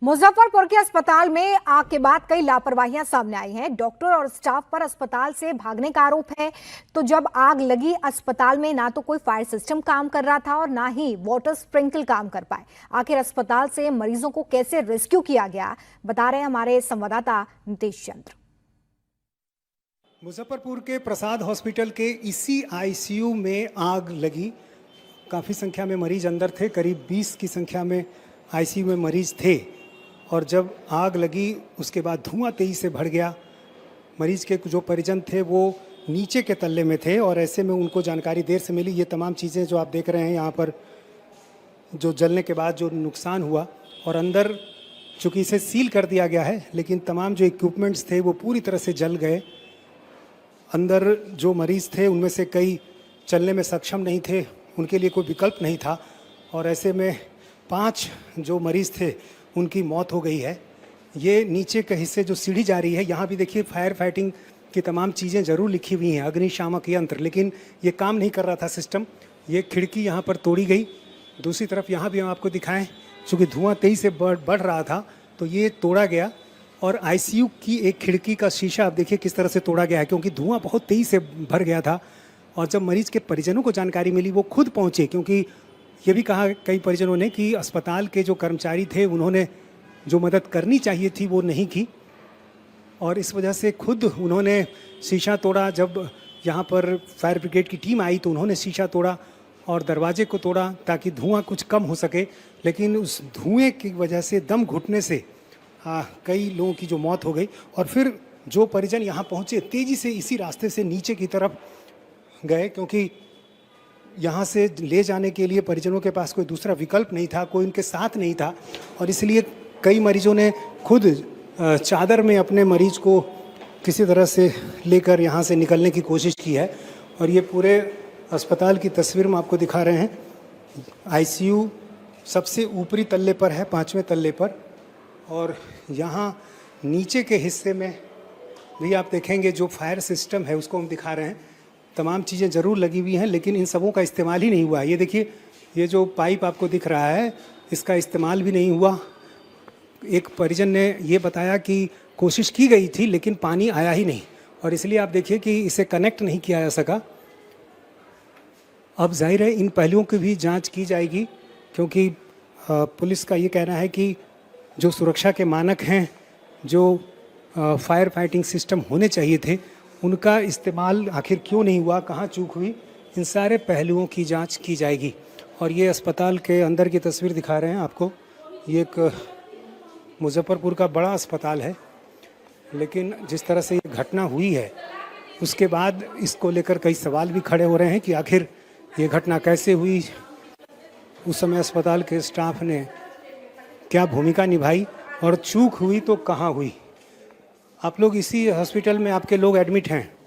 मुजफ्फरपुर के अस्पताल में आग के बाद कई लापरवाहियां सामने आई हैं। डॉक्टर और स्टाफ पर अस्पताल से भागने का आरोप है। तो जब आग लगी अस्पताल में ना तो कोई फायर सिस्टम काम कर रहा था और ना ही वाटर स्प्रिंकल काम कर पाए। आखिर अस्पताल से मरीजों को कैसे रेस्क्यू किया गया, बता रहे हैं हमारे संवाददाता नीतीश चंद्र। मुजफ्फरपुर के प्रसाद हॉस्पिटल के इसी आईसीयू में आग लगी। काफ़ी संख्या में मरीज अंदर थे, करीब 20 की संख्या में आईसीयू में मरीज थे। और जब आग लगी उसके बाद धुआं तेजी से बढ़ गया। मरीज के जो परिजन थे वो नीचे के तल्ले में थे और ऐसे में उनको जानकारी देर से मिली। ये तमाम चीज़ें जो आप देख रहे हैं यहाँ पर, जो जलने के बाद जो नुकसान हुआ, और अंदर चूँकि इसे सील कर दिया गया है, लेकिन तमाम जो इक्विपमेंट्स थे वो पूरी तरह से जल गए। अंदर जो मरीज़ थे उनमें से कई चलने में सक्षम नहीं थे, उनके लिए कोई विकल्प नहीं था। और ऐसे में 5 जो मरीज़ थे उनकी मौत हो गई है। ये नीचे के हिस्से जो सीढ़ी जा रही है, यहाँ भी देखिए फायर फाइटिंग की तमाम चीज़ें ज़रूर लिखी हुई हैं, अग्निशामक यंत्र, लेकिन ये काम नहीं कर रहा था सिस्टम। ये खिड़की यहाँ पर तोड़ी गई। दूसरी तरफ यहाँ भी हम आपको दिखाएं, चूँकि धुआं तेज़ी से बढ़ रहा था तो ये तोड़ा गया। और आईसीयू की एक खिड़की का शीशा आप देखिए किस तरह से तोड़ा गया है, क्योंकि धुआं बहुत तेज़ी से भर गया था। और जब मरीज़ के परिजनों को जानकारी मिली वो खुद पहुँचे, क्योंकि ये भी कहा कई परिजनों ने कि अस्पताल के जो कर्मचारी थे उन्होंने जो मदद करनी चाहिए थी वो नहीं की, और इस वजह से खुद उन्होंने शीशा तोड़ा। जब यहाँ पर फायर ब्रिगेड की टीम आई तो उन्होंने शीशा तोड़ा और दरवाजे को तोड़ा ताकि धुआं कुछ कम हो सके। लेकिन उस धुएं की वजह से दम घुटने से कई लोगों की जो मौत हो गई। और फिर जो परिजन यहाँ पहुँचे तेज़ी से इसी रास्ते से नीचे की तरफ गए, क्योंकि यहाँ से ले जाने के लिए परिजनों के पास कोई दूसरा विकल्प नहीं था, कोई उनके साथ नहीं था। और इसलिए कई मरीजों ने खुद चादर में अपने मरीज को किसी तरह से लेकर यहाँ से निकलने की कोशिश की है। और ये पूरे अस्पताल की तस्वीर हम आपको दिखा रहे हैं। आईसीयू सबसे ऊपरी तल्ले पर है, 5वें तल्ले पर। और यहाँ नीचे के हिस्से में भी आप देखेंगे जो फायर सिस्टम है उसको हम दिखा रहे हैं। तमाम चीज़ें ज़रूर लगी हुई हैं, लेकिन इन सबों का इस्तेमाल ही नहीं हुआ। ये देखिए, ये जो पाइप आपको दिख रहा है इसका इस्तेमाल भी नहीं हुआ। एक परिजन ने ये बताया कि कोशिश की गई थी लेकिन पानी आया ही नहीं, और इसलिए आप देखिए कि इसे कनेक्ट नहीं किया जा सका। अब जाहिर है इन पहलुओं की भी जांच की जाएगी, क्योंकि पुलिस का ये कहना है कि जो सुरक्षा के मानक हैं, जो फायर फाइटिंग सिस्टम होने चाहिए थे, उनका इस्तेमाल आखिर क्यों नहीं हुआ, कहाँ चूक हुई, इन सारे पहलुओं की जांच की जाएगी। और ये अस्पताल के अंदर की तस्वीर दिखा रहे हैं आपको। ये एक मुजफ्फरपुर का बड़ा अस्पताल है, लेकिन जिस तरह से ये घटना हुई है उसके बाद इसको लेकर कई सवाल भी खड़े हो रहे हैं कि आखिर ये घटना कैसे हुई, उस समय अस्पताल के स्टाफ ने क्या भूमिका निभाई, और चूक हुई तो कहाँ हुई। आप लोग इसी हॉस्पिटल में, आपके लोग एडमिट हैं,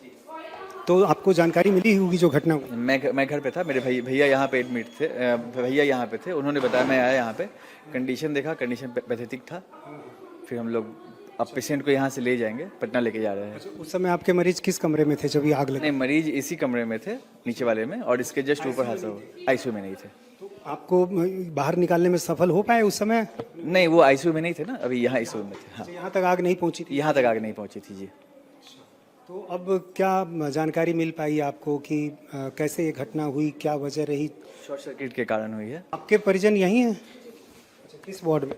तो आपको जानकारी मिली होगी जो घटना हुई। मैं घर पे था, मेरे भैया यहाँ पे एडमिट थे, भैया यहाँ पे थे, उन्होंने बताया, मैं आया यहाँ पे, कंडीशन देखा, कंडीशन पैथेटिक था। फिर हम लोग अब पेशेंट को यहाँ से ले जाएंगे, पटना लेके जा रहे हैं। उस समय आपके मरीज किस कमरे में थे जब ये आग लगी? नहीं, मरीज इसी कमरे में थे, नीचे वाले में, और इसके जस्ट ऊपर हादसा हुआ। आईसीयू में नहीं थे। तो आपको बाहर निकालने में सफल हो पाए उस समय? नहीं, वो आईसीयू में नहीं थे ना, अभी यहाँ आईसीयू में थे। हाँ, यहाँ तक आग नहीं पहुँची थी? यहाँ तक आग नहीं पहुँची थी जी। तो अब क्या जानकारी मिल पाई आपको कि कैसे ये घटना हुई, क्या वजह रही? शॉर्ट सर्किट के कारण हुई है। आपके परिजन यहीं हैं? किस वार्ड में?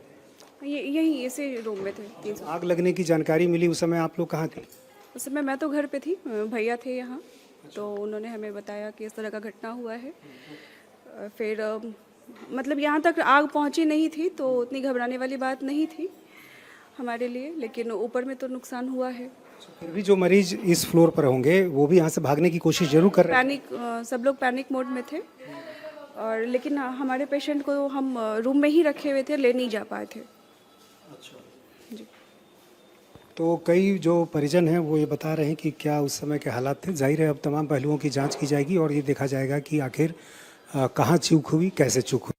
यही इसी रूम में थे। 300। आग लगने की जानकारी मिली उस समय आप लोग कहाँ थे? उस समय मैं तो घर पे थी, भैया थे यहाँ, तो उन्होंने हमें बताया कि इस तरह का घटना हुआ है। फिर मतलब यहाँ तक आग पहुँची नहीं थी तो उतनी घबराने वाली बात नहीं थी हमारे लिए, लेकिन ऊपर में तो नुकसान हुआ है। फिर भी जो मरीज इस फ्लोर पर होंगे वो भी यहाँ से भागने की कोशिश जरूर कर रहे हैं। सब लोग पैनिक मोड में थे, और लेकिन हमारे पेशेंट को हम रूम में ही रखे हुए थे, ले नहीं जा पाए थे। अच्छा जी। तो कई जो परिजन हैं वो ये बता रहे हैं कि क्या उस समय के हालात थे। जाहिर है अब तमाम पहलुओं की जांच की जाएगी और ये देखा जाएगा कि आखिर कहाँ चूक हुई, कैसे चूक हुई।